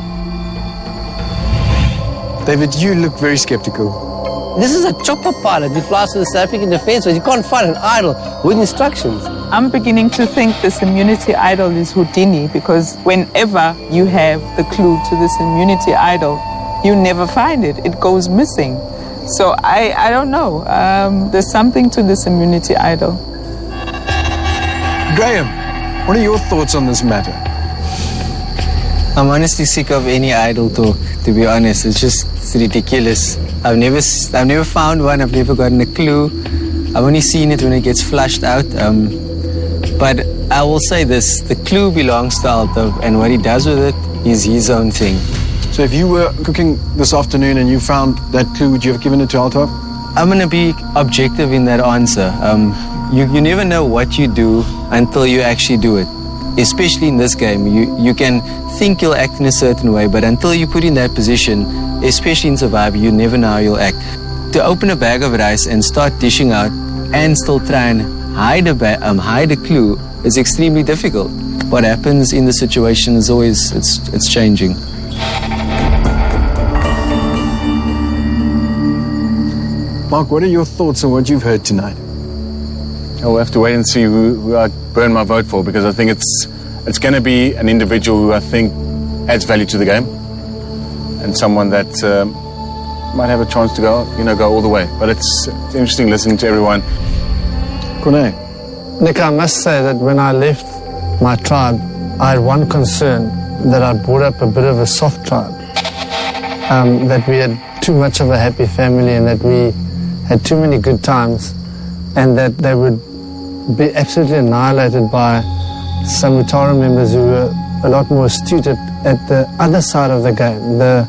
David, you look very skeptical. This is a chopper pilot who flies to the South African Defence Force. You can't find an idol with instructions. I'm beginning to think this immunity idol is Houdini because whenever you have the clue to this immunity idol, you never find it. It goes missing. So I don't know. There's something to this immunity idol. Graham, what are your thoughts on this matter? I'm honestly sick of any idol talk, to be honest. It's ridiculous. I've never found one. I've never gotten a clue. I've only seen it when it gets flushed out. But I will say this, the clue belongs to Altaf, and what he does with it is his own thing. So if you were cooking this afternoon and you found that clue, would you have given it to Altaf? I'm going to be objective in that answer. You never know what you do until you actually do it. Especially in this game, you can think you'll act in a certain way, but until you put in that position, especially in Survivor, you never know how you'll act. To open a bag of rice and start dishing out and still try and hide a clue is extremely difficult. What happens in the situation is always, it's changing. Mark, what are your thoughts on what you've heard tonight? I'll have to wait and see who I burn my vote for, because I think it's going to be an individual who I think adds value to the game and someone that might have a chance to go all the way. But it's interesting listening to everyone. Corne? Nick, I must say that when I left my tribe, I had one concern, that I brought up a bit of a soft tribe, that we had too much of a happy family and that we had too many good times. and that they would be absolutely annihilated by some Utara members who were a lot more astute at the other side of the game, the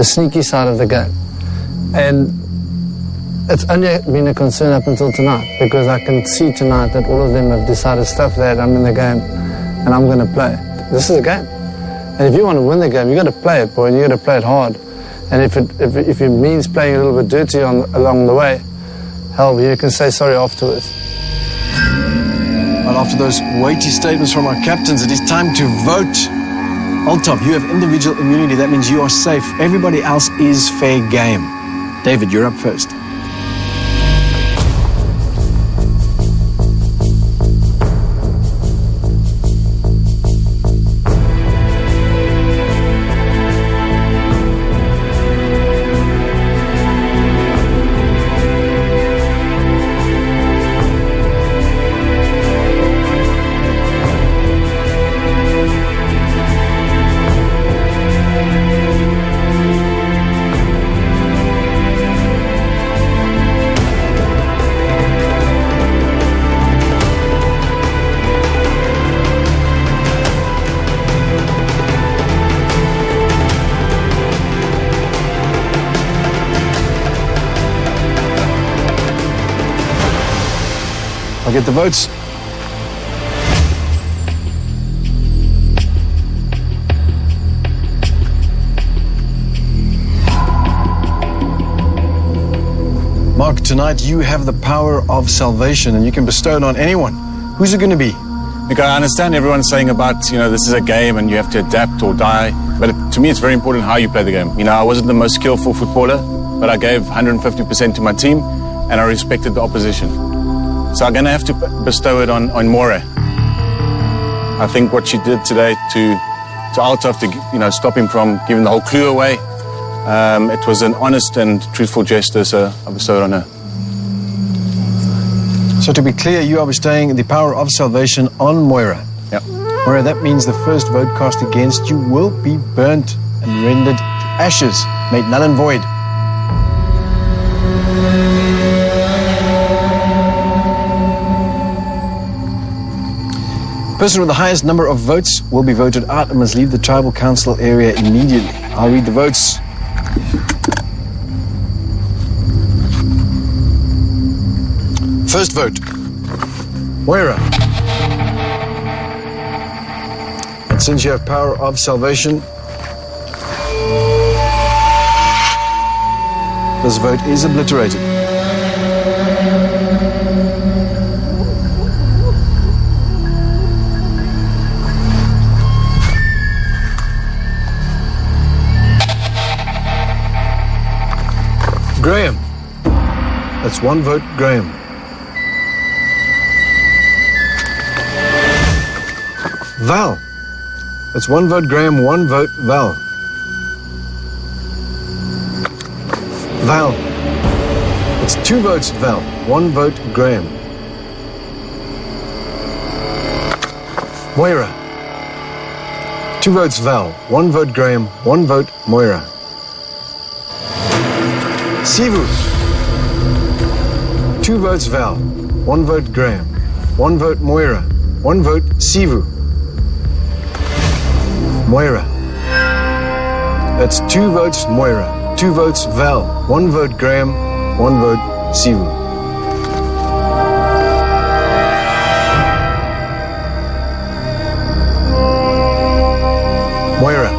sneaky side of the game. And it's only been a concern up until tonight, because I can see tonight that all of them have decided, stuff that, I'm in the game and I'm going to play. This is a game. And if you want to win the game, you've got to play it, boy, and you've got to play it hard. And if it means playing a little bit dirty along the way, hell, you can say sorry afterwards. Well, after those weighty statements from our captains, it is time to vote. Altaf, you have individual immunity. That means you are safe. Everybody else is fair game. David, you're up first. I'll get the votes. Mark, tonight you have the power of salvation and you can bestow it on anyone. Who's it going to be? Look, I understand everyone's saying about, this is a game and you have to adapt or die. But to me, it's very important how you play the game. I wasn't the most skillful footballer, but I gave 150% to my team and I respected the opposition. So I'm going to have to bestow it on Moira. I think what she did today to Altaf to stop him from giving the whole clue away, it was an honest and truthful gesture, so I bestowed on her. So to be clear, you are bestowing the power of salvation on Moira. Yep. Moira, that means the first vote cast against you will be burnt and rendered to ashes, made null and void. The person with the highest number of votes will be voted out and must leave the tribal council area immediately. I'll read the votes. First vote, Moira. And since you have power of salvation, this vote is obliterated. Graham. That's one vote, Graham. Val. That's one vote, Graham, one vote, Val. Val. It's two votes, Val, one vote, Graham. Moira. Two votes, Val, one vote, Graham, one vote, Moira. Sivu. Two votes, Val, one vote, Graham, one vote, Moira, one vote, Sivu. Moira. That's two votes, Moira. Two votes, Val. One vote, Graham. One vote, Sivu. Moira.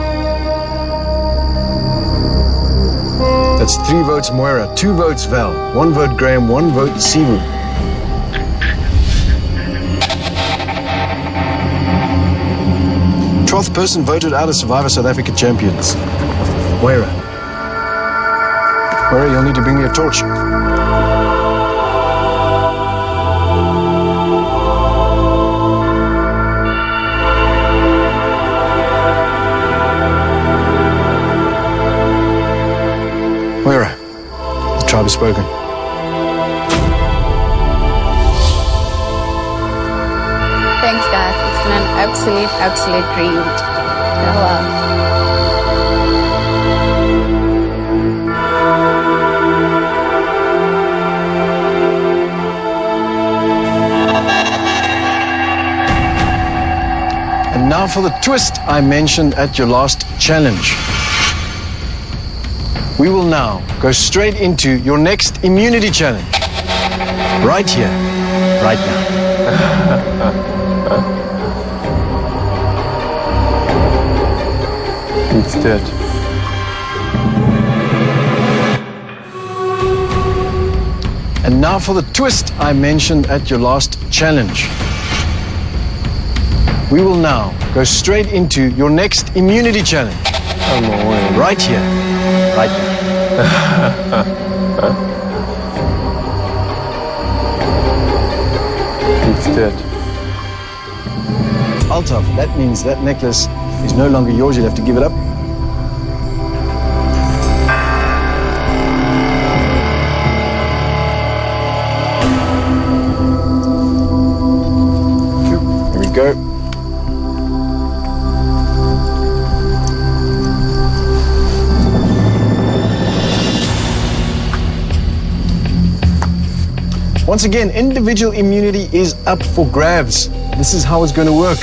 That's three votes, Moira. Two votes, Val. One vote, Graham. One vote, Sivu. 12th person voted out as Survivor South Africa champions. Moira. Moira, you'll need to bring me a torch. Moira, the tribe has spoken. Thanks, guys. It's been an absolute dream. Farewell. now for the twist I mentioned at your last challenge. We will now go straight into your next immunity challenge. Right here, right now. Let's do it. And now for the twist I mentioned at your last challenge. We will now go straight into your next immunity challenge. Right here, right now. Let's do it. Altaf, that means that necklace is no longer yours. You'll have to give it up. Here we go. Once again, individual immunity is up for grabs. This is how it's going to work.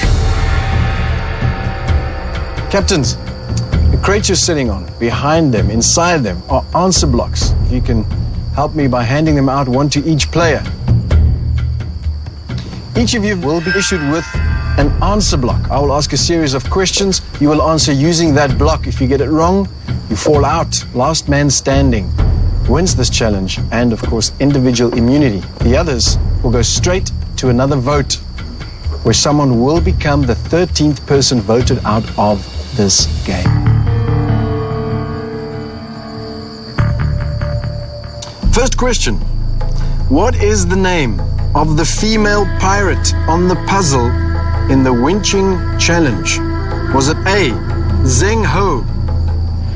Captains, the crates you're sitting on, behind them, inside them, are answer blocks. If you can help me by handing them out, one to each player. Each of you will be issued with an answer block. I will ask a series of questions. You will answer using that block. If you get it wrong, you fall out. Last man standing wins this challenge and, of course, individual immunity. The others will go straight to another vote where someone will become the 13th person voted out of this game. First question. What is the name of the female pirate on the puzzle in the winching challenge? Was it A, Zheng Ho,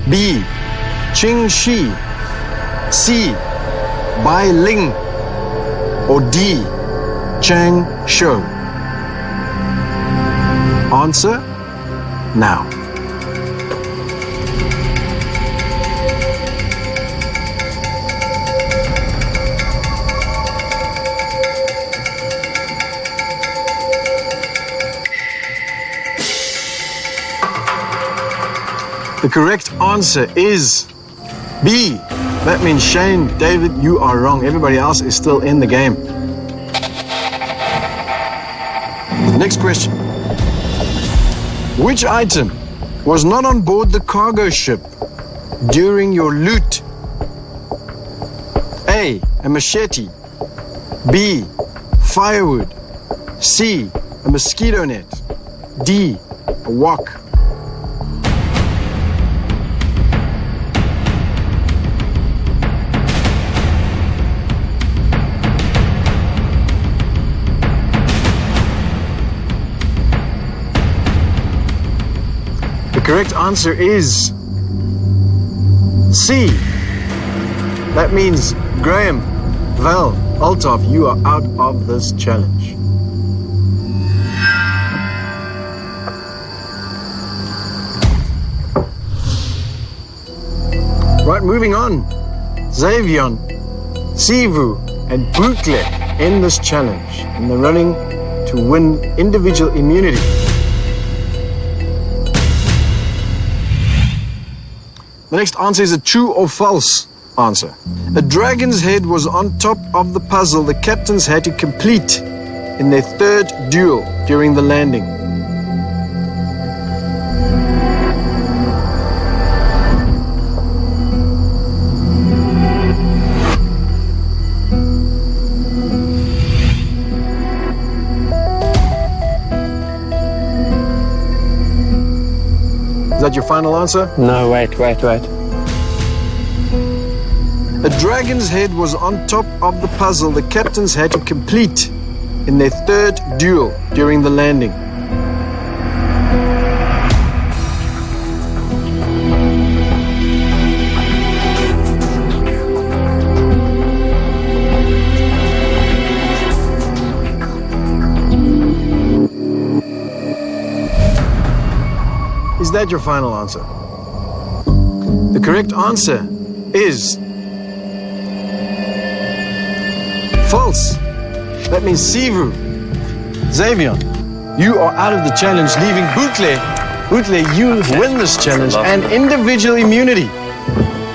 B, Ching Shi, C, Bai Ling, or D, Chang Shou? Answer now. The correct answer is B. That means Shane, David, you are wrong. Everybody else is still in the game. Next question. Which item was not on board the cargo ship during your loot? A, a machete. B, firewood. C, a mosquito net. D, a wok. The correct answer is C. That means Graham, Val, Altaf, you are out of this challenge. Right, moving on. Xavion, Sivu, and Bukle in this challenge in the running to win individual immunity. The next answer is a true or false answer. A dragon's head was on top of the puzzle the captains had to complete in their third duel during the landing. Is that your final answer? No, wait. A dragon's head was on top of the puzzle the captains had to complete in their third duel during the landing. Is that your final answer? The correct answer is false. That means Sivu. Xavier, You are out of the challenge, leaving Bootle. Bootle, you win this challenge and individual immunity.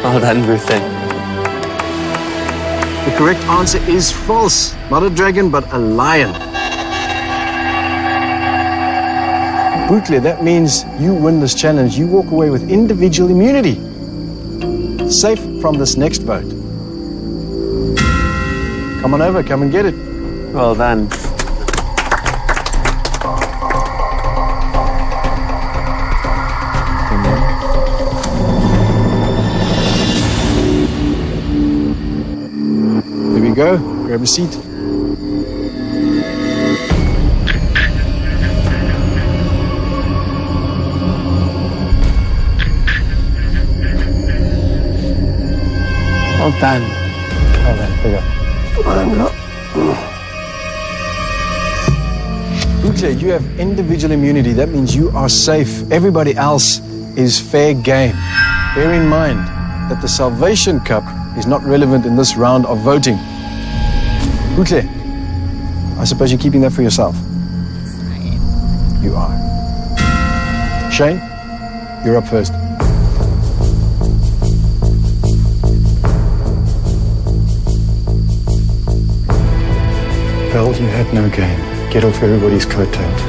Well done, Bootle. The correct answer is false. Not a dragon, but a lion. Bootle, that means you win this challenge. You walk away with individual immunity. Safe from this next vote. Come on over, come and get it. Well done. There we go. Grab a seat. Well done. Well done. There you go. Bootle, you have individual immunity. That means you are safe. Everybody else is fair game. Bear in mind that the Salvation Cup is not relevant in this round of voting. Bootle, I suppose you're keeping that for yourself. You are. Shane, you're up first. Well, you had no game. Get off everybody's coattails.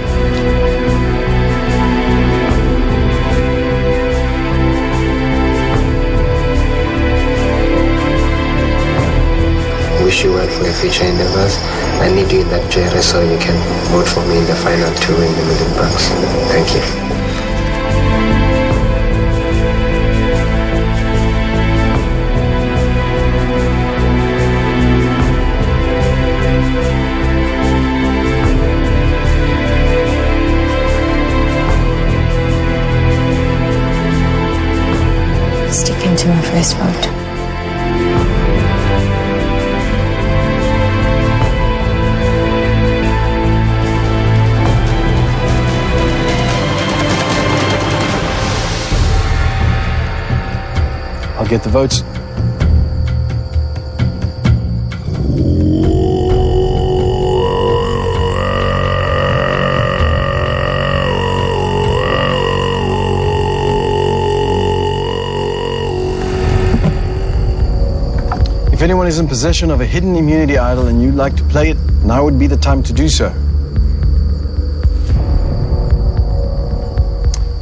Wish you well for your future endeavors. I need you in that chair so you can vote for me in the final to win the $1 million. Thank you. Sticking to my first vote. I'll get the votes. If anyone is in possession of a hidden immunity idol and you'd like to play it, now would be the time to do so.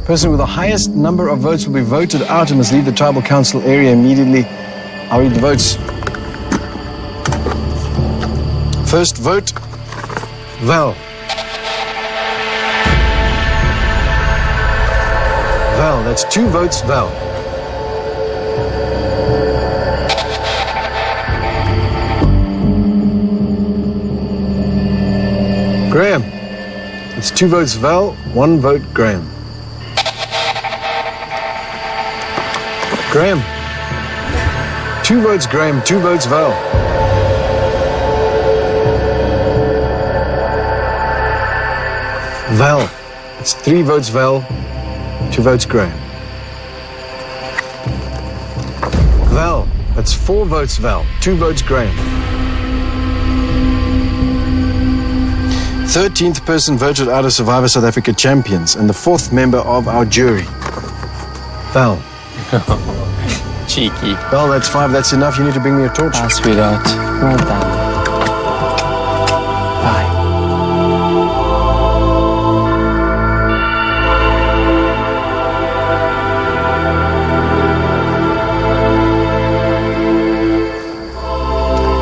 Person with the highest number of votes will be voted out and must leave the tribal council area immediately. I'll read the votes. First vote, Val. Val, that's 2 votes, Val. Graham, it's 2 votes, Val, 1 vote, Graham. Graham. 2 votes, Graham. 2 votes, Val. Val. It's 3 votes, Val. 2 votes, Graham. Val. That's 4 votes, Val. 2 votes, Graham. 13th person voted out of Survivor South Africa Champions and the 4th member of our jury. Val. Cheeky. Well, that's 5. That's enough. You need to bring me a torch. Ah, sweetheart. Well done. Bye.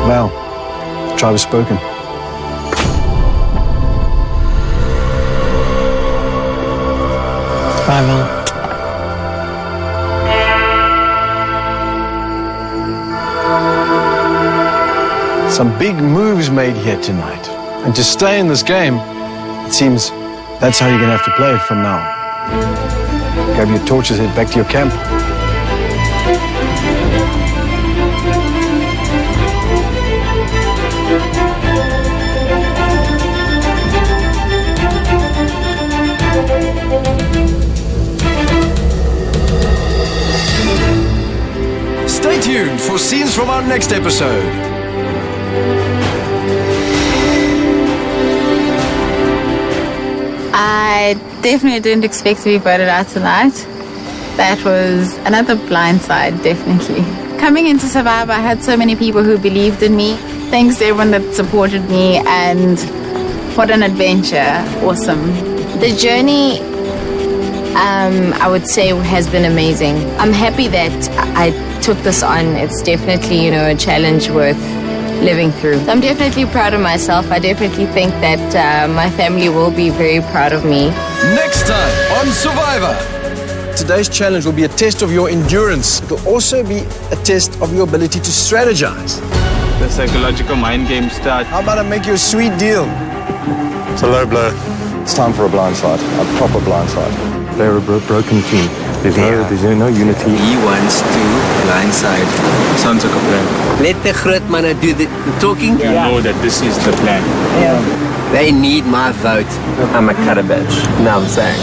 Val, the tribe has spoken. Bye, Val. Some big moves made here tonight. And to stay in this game, it seems that's how you're going to have to play it from now on. Grab your torches, head back to your camp. Stay tuned for scenes from our next episode. definitely didn't expect to be voted out tonight. That was another blindside, definitely. Coming into Survivor, I had so many people who believed in me. Thanks to everyone that supported me, and what an adventure. Awesome. The journey, I would say, has been amazing. I'm happy that I took this on. It's definitely, a challenge worth living through. I'm definitely proud of myself. I definitely think that my family will be very proud of me. Next time on Survivor. Today's challenge will be a test of your endurance. It will also be a test of your ability to strategize. The psychological mind game start. How about I make you a sweet deal? It's a low blow. It's time for a blindside, a proper blindside. They're a broken team. There's no unity. He wants to blindside. Sounds like a plan. Let the groot manne do the talking. You know that this is the plan. They need my vote. I'm a cut a bitch. No, I'm saying.